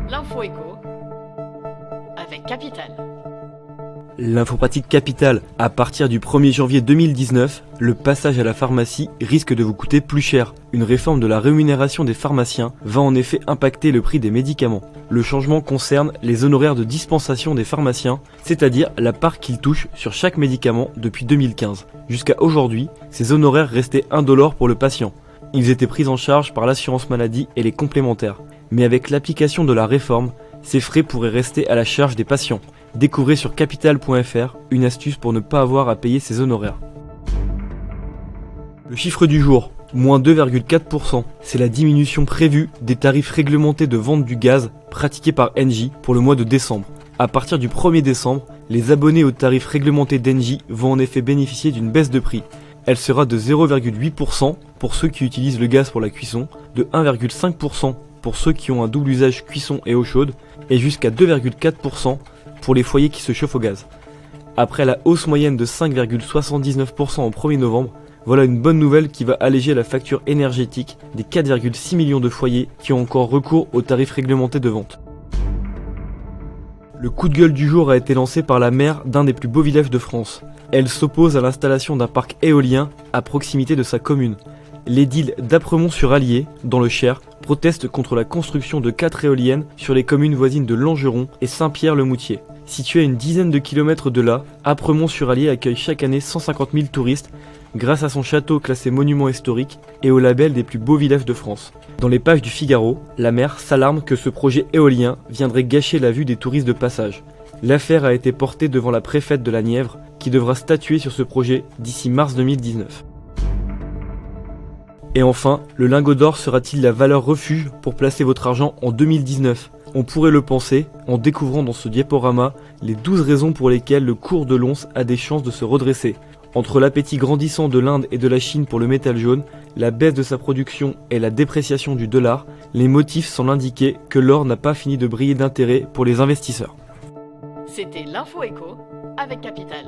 L'info éco avec Capital. L'info pratique Capital. À partir du 1er janvier 2019, le passage à la pharmacie risque de vous coûter plus cher. Une réforme de la rémunération des pharmaciens va en effet impacter le prix des médicaments. Le changement concerne les honoraires de dispensation des pharmaciens, c'est-à-dire la part qu'ils touchent sur chaque médicament depuis 2015. Jusqu'à aujourd'hui, ces honoraires restaient indolores pour le patient. Ils étaient pris en charge par l'assurance maladie et les complémentaires. Mais avec l'application de la réforme, ces frais pourraient rester à la charge des patients. Découvrez sur capital.fr une astuce pour ne pas avoir à payer ces honoraires. Le chiffre du jour, moins 2,4%, c'est la diminution prévue des tarifs réglementés de vente du gaz pratiqués par Engie pour le mois de décembre. À partir du 1er décembre, les abonnés aux tarifs réglementés d'Engie vont en effet bénéficier d'une baisse de prix. Elle sera de 0,8% pour ceux qui utilisent le gaz pour la cuisson, de 1,5% pour ceux qui ont un double usage cuisson et eau chaude, et jusqu'à 2,4% pour les foyers qui se chauffent au gaz. Après la hausse moyenne de 5,79% au 1er novembre, voilà une bonne nouvelle qui va alléger la facture énergétique des 4,6 millions de foyers qui ont encore recours aux tarifs réglementés de vente. Le coup de gueule du jour a été lancé par la maire d'un des plus beaux villages de France. Elle s'oppose à l'installation d'un parc éolien à proximité de sa commune. L'édile d'Apremont-sur-Allier, dans le Cher, proteste contre la construction de 4 éoliennes sur les communes voisines de Langeron et Saint-Pierre-le-Moutier. Située à une dizaine de kilomètres de là, Apremont-sur-Allier accueille chaque année 150 000 touristes grâce à son château classé monument historique et au label des plus beaux villages de France. Dans les pages du Figaro, la maire s'alarme que ce projet éolien viendrait gâcher la vue des touristes de passage. L'affaire a été portée devant la préfète de la Nièvre qui devra statuer sur ce projet d'ici mars 2019. Et enfin, le lingot d'or sera-t-il la valeur refuge pour placer votre argent en 2019 ? On pourrait le penser en découvrant dans ce diaporama les 12 raisons pour lesquelles le cours de l'once a des chances de se redresser. Entre l'appétit grandissant de l'Inde et de la Chine pour le métal jaune, la baisse de sa production et la dépréciation du dollar, les motifs semblent indiquer que l'or n'a pas fini de briller d'intérêt pour les investisseurs. C'était l'info éco avec Capital.